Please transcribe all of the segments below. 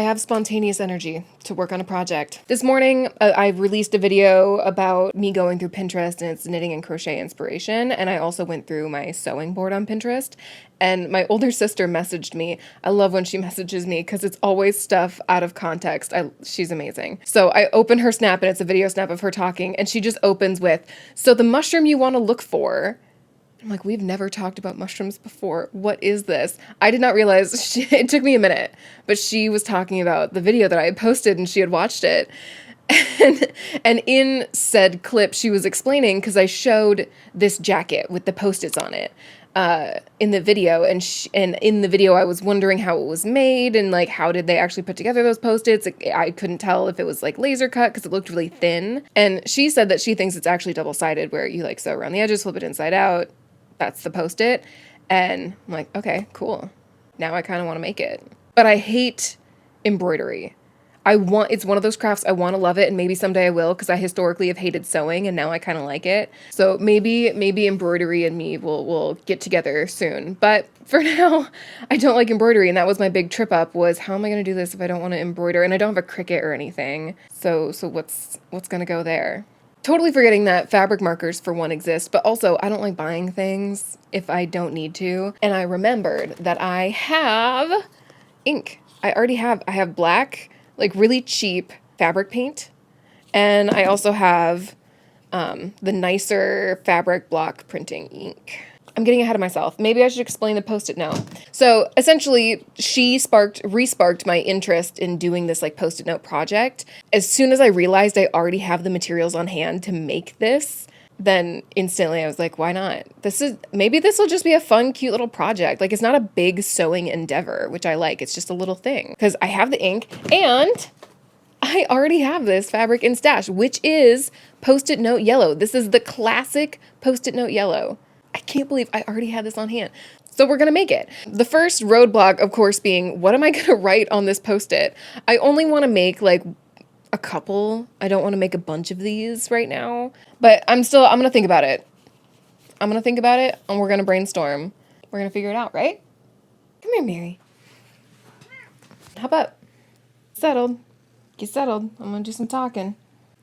I have spontaneous energy to work on a project. This morning, I released a video about me going through Pinterest and its knitting and crochet inspiration, and I also went through my sewing board on Pinterest, and my older sister messaged me. I love when she messages me because it's always stuff out of context. She's amazing. So I open her snap, and it's a video snap of her talking, and she just opens with, "So the mushroom you want to look for." I'm like, we've never talked about mushrooms before. What is this? I did not realize, it took me a minute, but she was talking about the video that I had posted and she had watched it. And in said clip, she was explaining, because I showed this jacket with the Post-its on it in the video. And in the video, I was wondering how it was made and like, how did they actually put together those Post-its? I couldn't tell if it was like laser cut because it looked really thin. And she said that she thinks it's actually double-sided, where you like sew around the edges, flip it inside out. That's the Post-it. And I'm like, okay, cool. Now I kind of want to make it. But I hate embroidery. It's one of those crafts I want to love it, and maybe someday I will, because I historically have hated sewing and now I kind of like it. So maybe embroidery and me will get together soon. But for now, I don't like embroidery, and that was my big trip up, was how am I going to do this if I don't want to embroider? And I don't have a Cricut or anything. So what's going to go there? Totally forgetting that fabric markers, for one, exist, but also I don't like buying things if I don't need to. And I remembered that I have ink. I have black, like really cheap fabric paint. And I also have the nicer fabric block printing ink. I'm getting ahead of myself. Maybe I should explain the Post-it note. So essentially, she re-sparked my interest in doing this like Post-it note project. As soon as I realized I already have the materials on hand to make this, then instantly I was like, why not? Maybe this will just be a fun, cute little project. Like, it's not a big sewing endeavor, which I like. It's just a little thing. Because I have the ink, and I already have this fabric in stash, which is Post-it note yellow. This is the classic Post-it note yellow. I can't believe I already had this on hand. So we're going to make it. The first roadblock, of course, being, what am I going to write on this Post-it? I only want to make like a couple. I don't want to make a bunch of these right now, but I'm going to think about it. I'm going to think about it, and we're going to brainstorm. We're going to figure it out, right? Come here, Mary. How about settled? Get settled. I'm going to do some talking.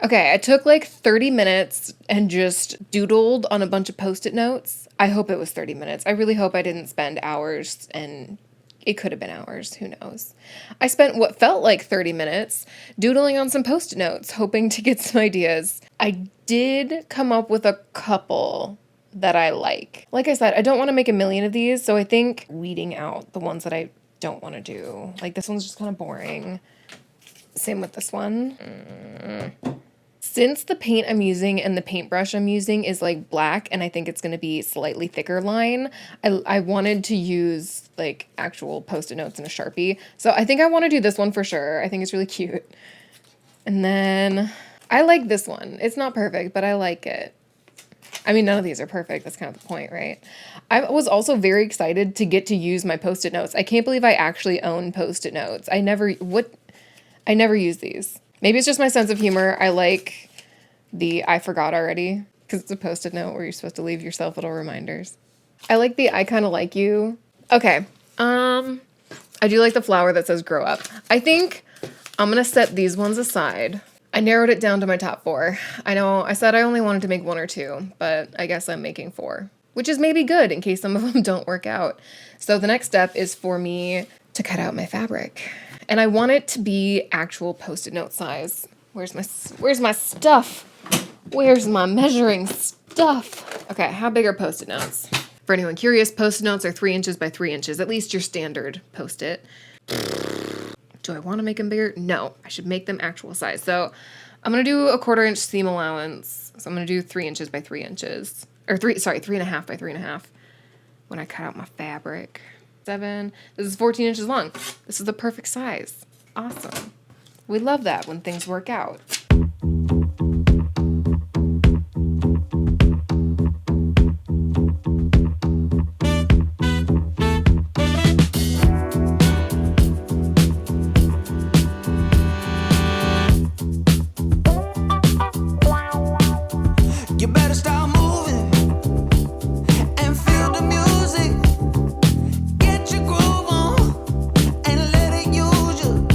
Okay, I took like 30 minutes and just doodled on a bunch of Post-it notes. I hope it was 30 minutes. I really hope I didn't spend hours, and it could have been hours. Who knows? I spent what felt like 30 minutes doodling on some Post-it notes, hoping to get some ideas. I did come up with a couple that I like. Like I said, I don't want to make a million of these, so I think weeding out the ones that I don't want to do. Like, this one's just kind of boring. Same with this one. Since the paint I'm using and the paintbrush I'm using is like black, and I think it's going to be slightly thicker line, I wanted to use like actual Post-it notes and a Sharpie. So I think I want to do this one for sure. I think it's really cute. And then I like this one. It's not perfect, but I like it. I mean, none of these are perfect. That's kind of the point, right? I was also very excited to get to use my Post-it notes. I can't believe I actually own Post-it notes. I never use these. Maybe it's just my sense of humor. I like the I forgot already, because it's a Post-it note where you're supposed to leave yourself little reminders. I like the I kind of like you. Okay. I do like the flower that says grow up. I think I'm going to set these ones aside. I narrowed it down to my top 4. I know I said I only wanted to make 1 or 2, but I guess I'm making 4, which is maybe good in case some of them don't work out. So the next step is for me to cut out my fabric. And I want it to be actual Post-it note size. Where's my stuff? Where's my measuring stuff? Okay, how big are Post-it notes? For anyone curious, Post-it notes are 3 inches by 3 inches, at least your standard Post-it. Do I want to make them bigger? No, I should make them actual size. So I'm going to do a 1/4 inch seam allowance. So I'm going to do 3 inches by 3 inches. Or 3.5 by 3.5 when I cut out my fabric. 7. This is 14 inches long. This is the perfect size. Awesome. We love that when things work out. You better start moving and feel the music. Get your groove on and let it use you.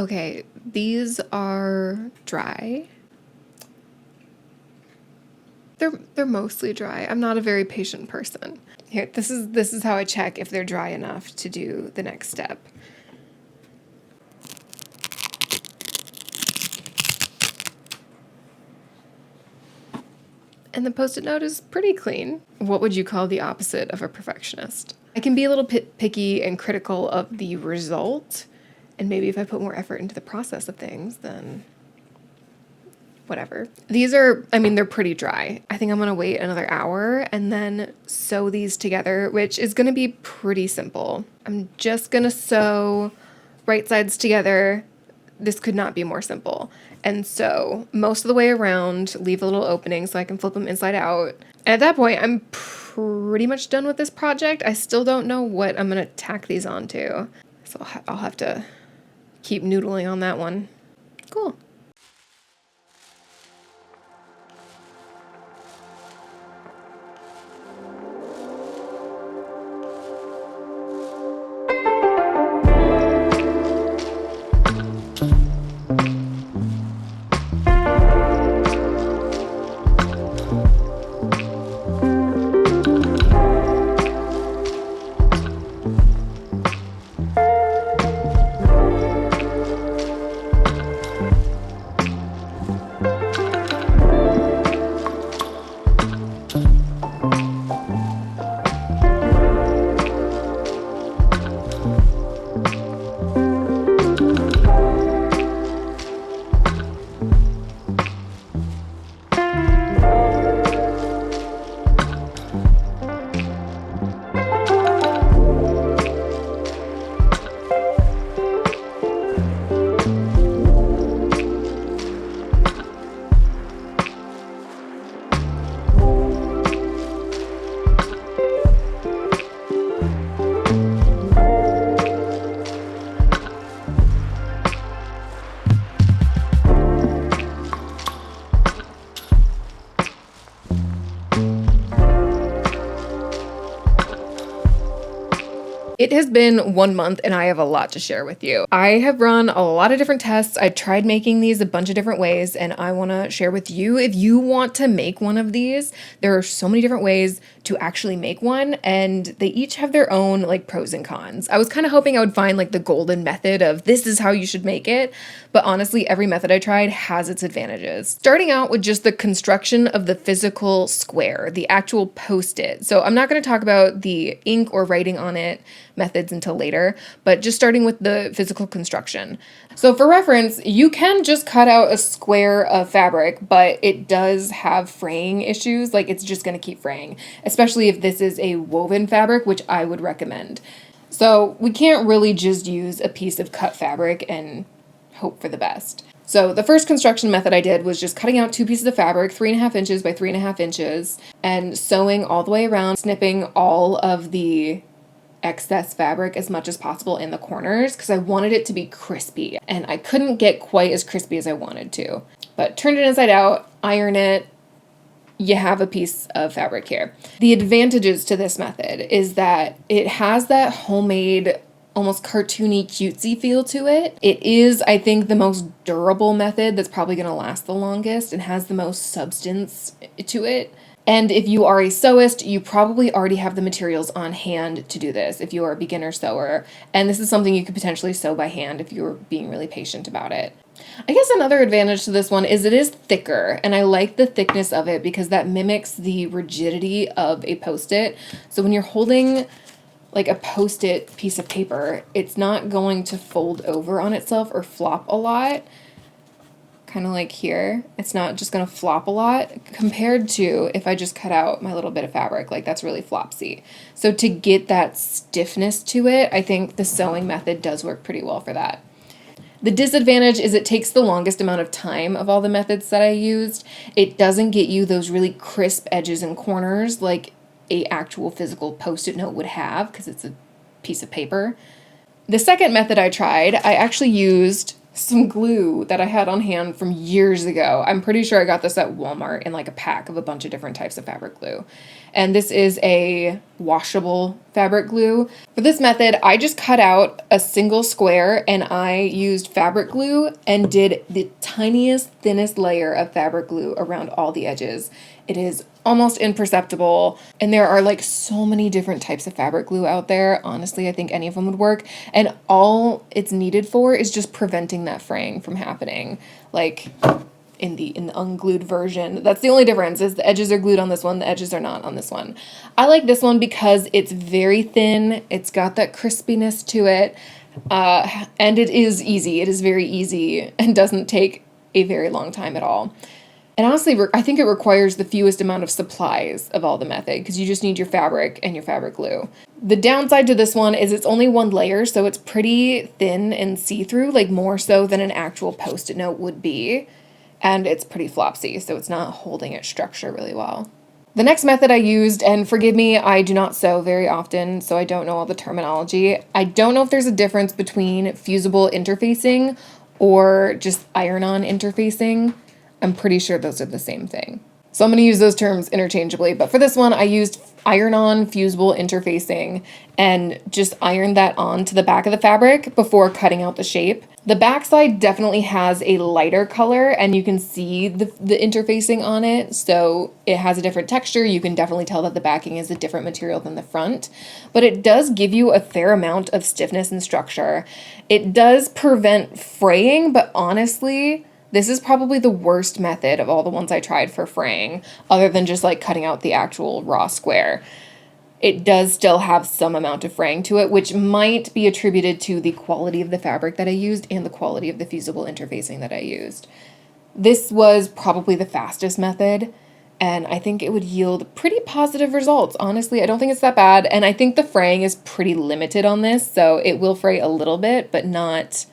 Okay, these are dry. They're mostly dry. I'm not a very patient person. Here, this is how I check if they're dry enough to do the next step. And the Post-it note is pretty clean. What would you call the opposite of a perfectionist? I can be a little picky and critical of the result, and maybe if I put more effort into the process of things, then whatever. These are, I mean, they're pretty dry. I think I'm gonna wait another hour and then sew these together, which is gonna be pretty simple. I'm just gonna sew right sides together. This could not be more simple. And sew most of the way around, leave a little opening so I can flip them inside out. And at that point, I'm pretty much done with this project. I still don't know what I'm gonna tack these onto. So I'll have to keep noodling on that one. Cool. It has been 1 month and I have a lot to share with you. I have run a lot of different tests. I tried making these a bunch of different ways and I want to share with you if you want to make one of these. There are so many different ways to actually make one and they each have their own like pros and cons. I was kind of hoping I would find like the golden method of this is how you should make it, but honestly every method I tried has its advantages. Starting out with just the construction of the physical square, the actual post-it. So I'm not going to talk about the ink or writing on it methods until later, but just starting with the physical construction. So for reference, you can just cut out a square of fabric, but it does have fraying issues. Like it's just going to keep fraying, especially if this is a woven fabric, which I would recommend. So we can't really just use a piece of cut fabric and hope for the best. So the first construction method I did was just cutting out 2 pieces of fabric, 3.5 inches by 3.5 inches, and sewing all the way around, snipping all of the excess fabric as much as possible in the corners because I wanted it to be crispy and I couldn't get quite as crispy as I wanted to. But turn it inside out, iron it, you have a piece of fabric here. The advantages to this method is that it has that homemade, almost cartoony, cutesy feel to it. It is, I think, the most durable method that's probably going to last the longest and has the most substance to it. And if you are a sewist, you probably already have the materials on hand to do this if you are a beginner sewer. And this is something you could potentially sew by hand if you're being really patient about it. I guess another advantage to this one is it is thicker, and I like the thickness of it because that mimics the rigidity of a Post-it. So when you're holding like a Post-it piece of paper, it's not going to fold over on itself or flop a lot. Kind of like here, it's not just going to flop a lot compared to if I just cut out my little bit of fabric, like that's really flopsy. So to get that stiffness to it, I think the sewing method does work pretty well for that. The disadvantage is it takes the longest amount of time of all the methods that I used. It doesn't get you those really crisp edges and corners like a actual physical Post-it note would have because it's a piece of paper. The second method I tried, I actually used some glue that I had on hand from years ago. I'm pretty sure I got this at Walmart in like a pack of a bunch of different types of fabric glue. and this is a washable fabric glue. For this method, I just cut out a single square and I used fabric glue and did the tiniest, thinnest layer of fabric glue around all the edges. It is almost imperceptible, and there are like so many different types of fabric glue out there. Honestly, I think any of them would work, and all it's needed for is just preventing that fraying from happening. Like in the unglued version, that's the only difference, is the edges are glued on this one, the edges are not on this one. I like this one because it's very thin, it's got that crispiness to it, and it is easy. It is very easy and doesn't take a very long time at all. And honestly, I think it requires the fewest amount of supplies of all the method, because you just need your fabric and your fabric glue. The downside to this one is it's only one layer, so it's pretty thin and see-through, like more so than an actual Post-it note would be. And it's pretty flopsy, so it's not holding its structure really well. The next method I used, and forgive me, I do not sew very often, so I don't know all the terminology. I don't know if there's a difference between fusible interfacing or just iron-on interfacing. I'm pretty sure those are the same thing. So I'm going to use those terms interchangeably, but for this one, I used iron-on fusible interfacing and just ironed that onto the back of the fabric before cutting out the shape. The backside definitely has a lighter color, and you can see the interfacing on it, so it has a different texture. You can definitely tell that the backing is a different material than the front, but it does give you a fair amount of stiffness and structure. It does prevent fraying, but honestly, this is probably the worst method of all the ones I tried for fraying, other than just like cutting out the actual raw square. It does still have some amount of fraying to it, which might be attributed to the quality of the fabric that I used and the quality of the fusible interfacing that I used. This was probably the fastest method, and I think it would yield pretty positive results. Honestly, I don't think it's that bad, and I think the fraying is pretty limited on this, so it will fray a little bit, but not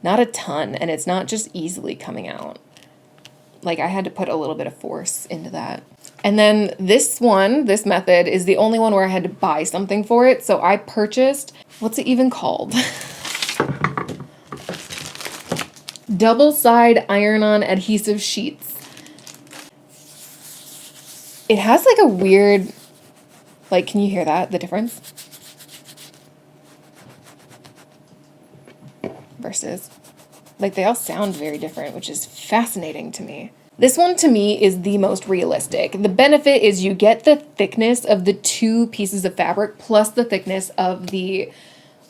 a ton, and it's not just easily coming out. Like, I had to put a little bit of force into that. And then this method is the only one where I had to buy something for it. So I purchased, what's it even called? Double-side iron-on adhesive sheets. It has like a weird, like, can you hear that, the difference? Versus, like, they all sound very different, which is fascinating to me. This one to me is the most realistic. The benefit is you get the thickness of the two pieces of fabric plus the thickness of the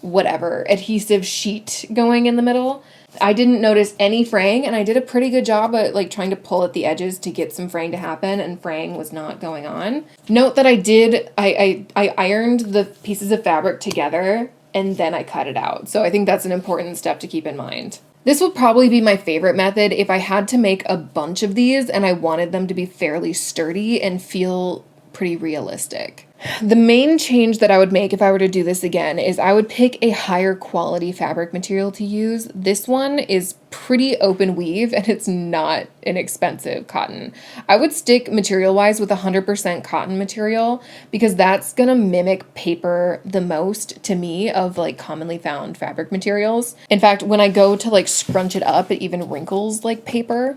whatever adhesive sheet going in the middle. I didn't notice any fraying, and I did a pretty good job at like trying to pull at the edges to get some fraying to happen, and fraying was not going on. Note that I ironed the pieces of fabric together and then I cut it out. So I think that's an important step to keep in mind. This would probably be my favorite method if I had to make a bunch of these and I wanted them to be fairly sturdy and feel pretty realistic. The main change that I would make if I were to do this again is I would pick a higher quality fabric material to use. This one is pretty open weave and it's not an expensive cotton. I would stick material-wise with 100% cotton material because that's gonna mimic paper the most to me of like commonly found fabric materials. In fact, when I go to like scrunch it up, it even wrinkles like paper.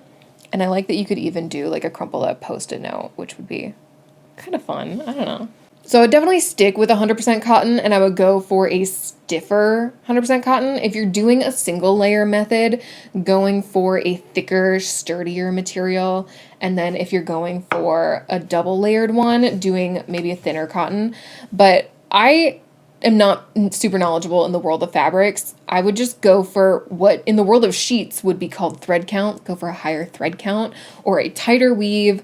And I like that you could even do like a crumpled up Post-it note, which would be kind of fun. I don't know. So I would definitely stick with 100% cotton, and I would go for a stiffer 100% cotton. If you're doing a single layer method, going for a thicker, sturdier material. And then if you're going for a double layered one, doing maybe a thinner cotton. But I am not super knowledgeable in the world of fabrics. I would just go for what in the world of sheets would be called thread count, go for a higher thread count or a tighter weave,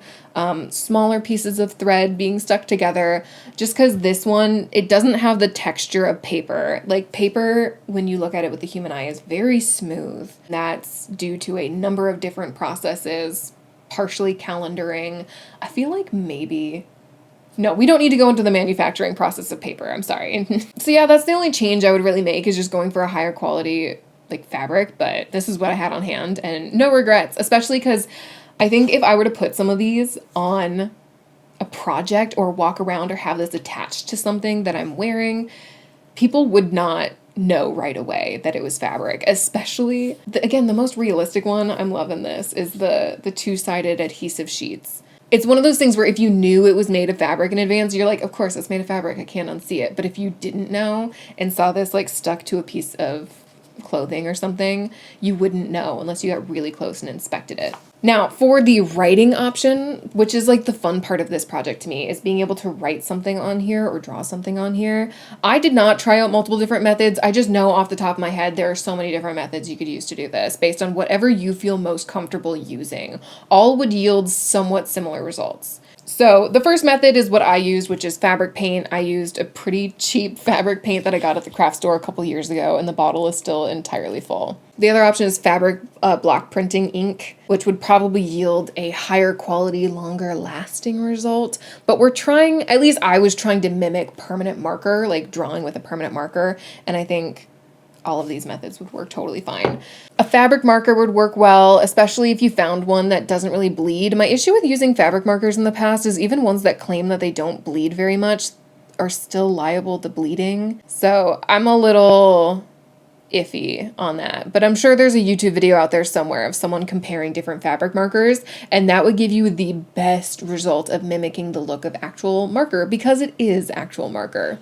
smaller pieces of thread being stuck together, just because this one, it doesn't have the texture of paper. Like paper, when you look at it with the human eye, is very smooth. That's due to a number of different processes, partially calendaring. I feel like maybe... No, we don't need to go into the manufacturing process of paper. I'm sorry. So yeah, that's the only change I would really make, is just going for a higher quality like fabric, but this is what I had on hand and no regrets, especially because I think if I were to put some of these on a project or walk around or have this attached to something that I'm wearing, people would not know right away that it was fabric. Especially, again, the most realistic one, I'm loving this, is the two-sided adhesive sheets. It's one of those things where if you knew it was made of fabric in advance, you're like, of course it's made of fabric, I can't unsee it. But if you didn't know and saw this like stuck to a piece of clothing or something, you wouldn't know unless you got really close and inspected it. Now, for the writing option, which is like the fun part of this project to me, is being able to write something on here or draw something on here. I did not try out multiple different methods. I just know off the top of my head there are so many different methods you could use to do this based on whatever you feel most comfortable using. All would yield somewhat similar results. So the first method is what I used, which is fabric paint. I used a pretty cheap fabric paint that I got at the craft store a couple years ago, and the bottle is still entirely full. The other option is fabric block printing ink, which would probably yield a higher quality, longer lasting result. But we're trying, at least I was trying to mimic permanent marker, like drawing with a permanent marker, and I think all of these methods would work totally fine. A fabric marker would work well, especially if you found one that doesn't really bleed. My issue with using fabric markers in the past is even ones that claim that they don't bleed very much are still liable to bleeding. So I'm a little iffy on that, but I'm sure there's a YouTube video out there somewhere of someone comparing different fabric markers, and that would give you the best result of mimicking the look of actual marker because it is actual marker.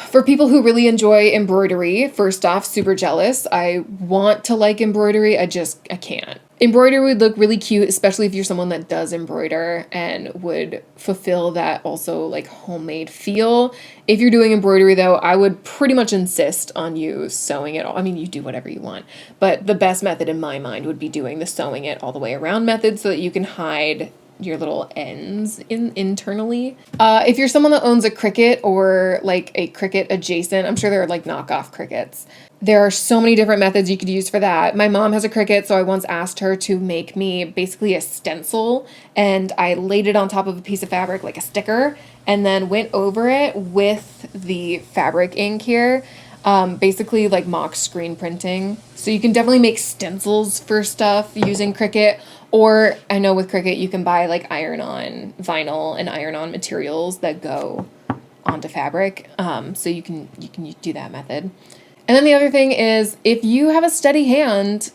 For people who really enjoy embroidery, first off, super jealous. I want to like embroidery, I can't. Embroidery would look really cute, especially if you're someone that does embroider and would fulfill that also like homemade feel. If you're doing embroidery though, I would pretty much insist on you sewing it all. I mean, you do whatever you want, but the best method in my mind would be doing the sewing it all the way around method so that you can hide your little ends internally. If you're someone that owns a Cricut or like a Cricut adjacent, I'm sure there are like knockoff Cricuts. There are so many different methods you could use for that. My mom has a Cricut, so I once asked her to make me basically a stencil, and I laid it on top of a piece of fabric like a sticker, and then went over it with the fabric ink here. Basically like mock screen printing. So you can definitely make stencils for stuff using Cricut, or I know with Cricut you can buy like iron-on vinyl and iron-on materials that go onto fabric. So you can do that method. And then the other thing is if you have a steady hand,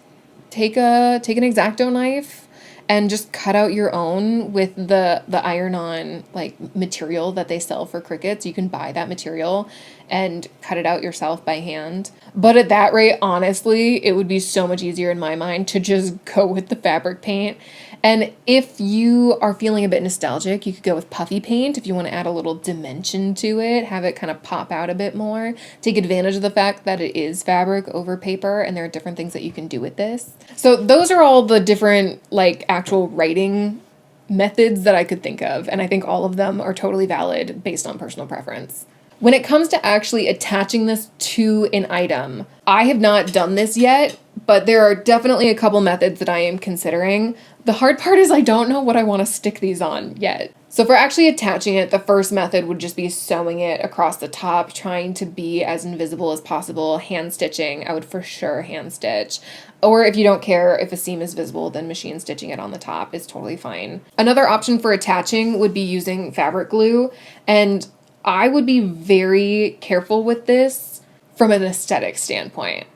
take an X-Acto knife and just cut out your own with the iron-on like material that they sell for Cricuts. You can buy that material and cut it out yourself by hand. But at that rate, honestly, it would be so much easier in my mind to just go with the fabric paint. And if you are feeling a bit nostalgic, you could go with puffy paint if you want to add a little dimension to it, have it kind of pop out a bit more, take advantage of the fact that it is fabric over paper and there are different things that you can do with this. So those are all the different like actual writing methods that I could think of, and I think all of them are totally valid based on personal preference. When it comes to actually attaching this to an item, I have not done this yet, but there are definitely a couple methods that I am considering. The hard part is I don't know what I want to stick these on yet. So for actually attaching it, the first method would just be sewing it across the top, trying to be as invisible as possible, hand stitching. I would for sure hand stitch. Or if you don't care if a seam is visible, then machine stitching it on the top is totally fine. Another option for attaching would be using fabric glue, and I would be very careful with this from an aesthetic standpoint.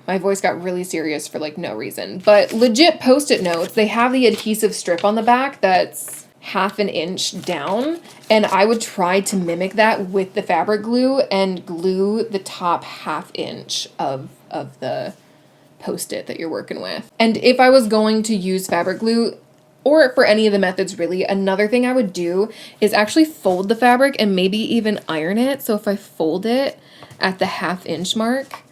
My voice got really serious for like no reason, but legit Post-it notes, they have the adhesive strip on the back that's half an inch down, and I would try to mimic that with the fabric glue and glue the top half inch of the Post-it that you're working with. And if I was going to use fabric glue, or for any of the methods really, another thing I would do is actually fold the fabric and maybe even iron it. So if I fold it at the half inch mark,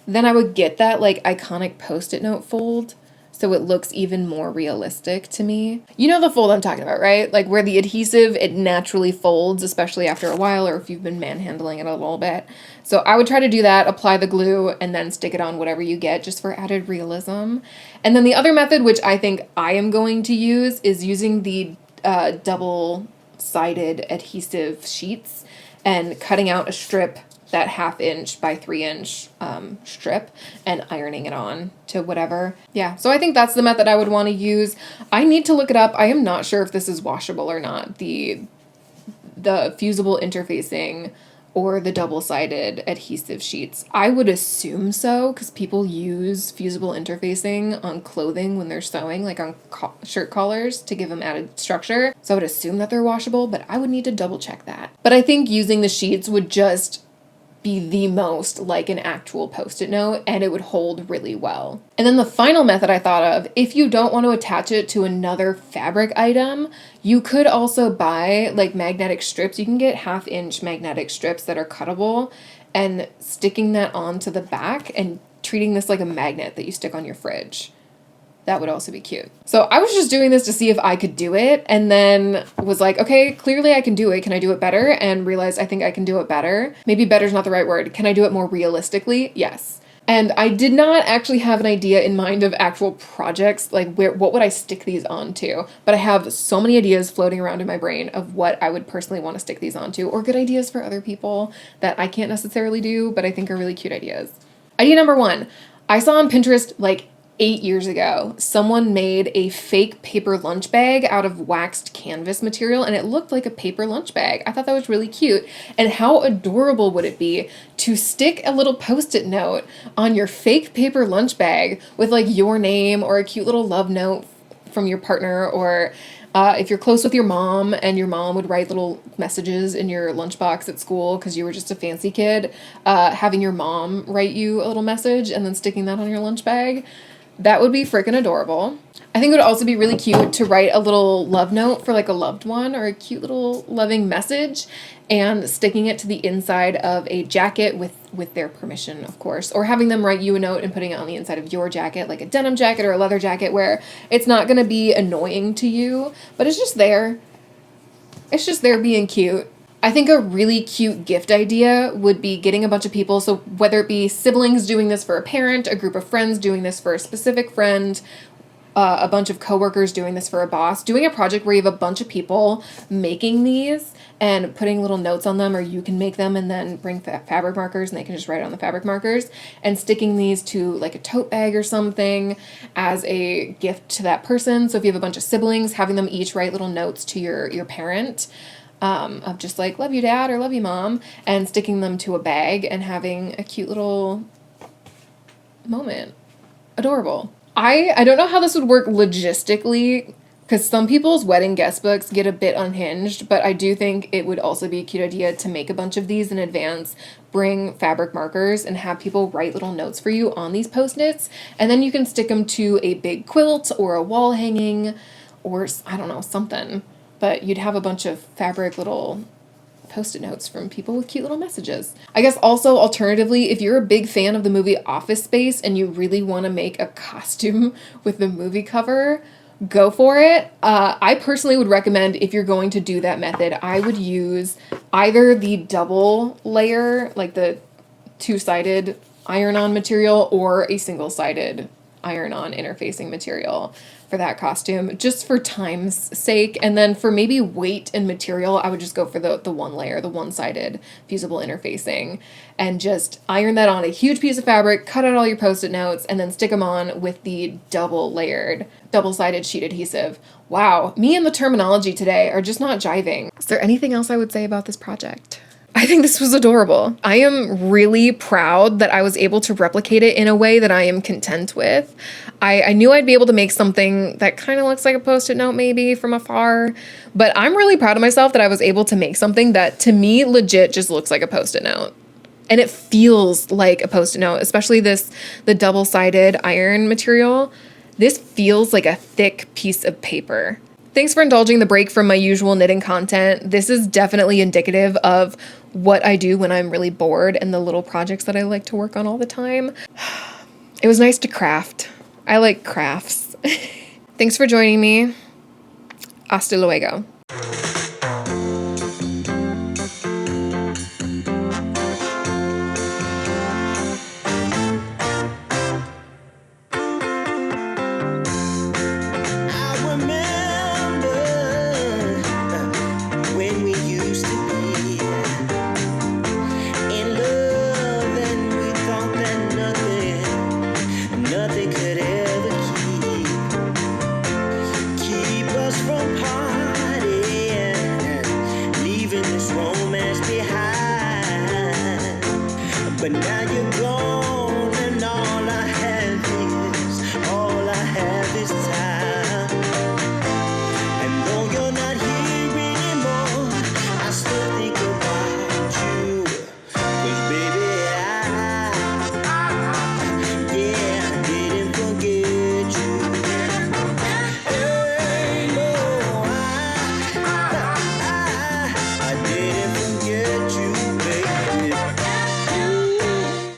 then I would get that like iconic Post-it note fold, so it looks even more realistic to me. You know the fold I'm talking about, right? Like where the adhesive, it naturally folds, especially after a while or if you've been manhandling it a little bit. So I would try to do that, apply the glue, and then stick it on whatever you get just for added realism. And then the other method, which I think I am going to use, is using the double-sided adhesive sheets and cutting out a strip, that half inch by 3 inch strip, and ironing it on to whatever. Yeah, so I think that's the method I would want to use. I need to look it up. I am not sure if this is washable or not. The fusible interfacing or the double-sided adhesive sheets. I would assume so, because people use fusible interfacing on clothing when they're sewing, like on shirt collars, to give them added structure. So I would assume that they're washable, but I would need to double check that. But I think using the sheets would just be the most like an actual Post-it note, and it would hold really well. And then the final method I thought of, if you don't want to attach it to another fabric item, you could also buy like magnetic strips. You can get 1/2-inch magnetic strips that are cuttable, and sticking that onto the back and treating this like a magnet that you stick on your fridge. That would also be cute. So I was just doing this to see if I could do it, and then was like, okay, clearly I can do it. Can I do it better? And realized I think I can do it better. Maybe better is not the right word. Can I do it more realistically? Yes. And I did not actually have an idea in mind of actual projects, like what would I stick these onto? But I have so many ideas floating around in my brain of what I would personally want to stick these onto, or good ideas for other people that I can't necessarily do, but I think are really cute ideas. Idea number 1, I saw on Pinterest like 8 years ago, someone made a fake paper lunch bag out of waxed canvas material, and it looked like a paper lunch bag. I thought that was really cute. And how adorable would it be to stick a little Post-it note on your fake paper lunch bag with like your name or a cute little love note from your partner, or if you're close with your mom and your mom would write little messages in your lunchbox at school because you were just a fancy kid, having your mom write you a little message and then sticking that on your lunch bag. That would be freaking adorable. I think it would also be really cute to write a little love note for like a loved one, or a cute little loving message, and sticking it to the inside of a jacket with their permission, of course, or having them write you a note and putting it on the inside of your jacket, like a denim jacket or a leather jacket, where it's not going to be annoying to you, but it's just there. It's just there being cute. I think a really cute gift idea would be getting a bunch of people, so whether it be siblings doing this for a parent, a group of friends doing this for a specific friend, a bunch of coworkers doing this for a boss, doing a project where you have a bunch of people making these and putting little notes on them, or you can make them and then bring fabric markers and they can just write it on the fabric markers, and sticking these to like a tote bag or something as a gift to that person. So if you have a bunch of siblings, having them each write little notes to your parent, of just like, love you dad or love you mom, and sticking them to a bag and having a cute little moment. Adorable. I don't know how this would work logistically, because some people's wedding guest books get a bit unhinged, but I do think it would also be a cute idea to make a bunch of these in advance, bring fabric markers, and have people write little notes for you on these Post-its, and then you can stick them to a big quilt or a wall hanging, or I don't know, something. But you'd have a bunch of fabric little Post-it notes from people with cute little messages. I guess also alternatively, if you're a big fan of the movie Office Space and you really want to make a costume with the movie cover, go for it. I personally would recommend, if you're going to do that method, I would use either the double layer, like the 2-sided iron-on material, or a single-sided iron-on interfacing material for that costume, just for time's sake. And then for maybe weight and material, I would just go for the one layer, the 1-sided fusible interfacing, and just iron that on a huge piece of fabric, cut out all your Post-it notes, and then stick them on with the double-sided sheet adhesive. Wow, me and the terminology today are just not jiving. Is there anything else I would say about this project? I think this was adorable. I am really proud that I was able to replicate it in a way that I am content with. I knew I'd be able to make something that kind of looks like a Post-it note maybe from afar, but I'm really proud of myself that I was able to make something that to me legit just looks like a Post-it note. And it feels like a Post-it note, especially the double-sided iron material. This feels like a thick piece of paper. Thanks for indulging the break from my usual knitting content. This is definitely indicative of what I do when I'm really bored and the little projects that I like to work on all the time. It was nice to craft. I like crafts. Thanks for joining me. Hasta luego. Nothing could ever keep us from parting. But now you're gone, and all I have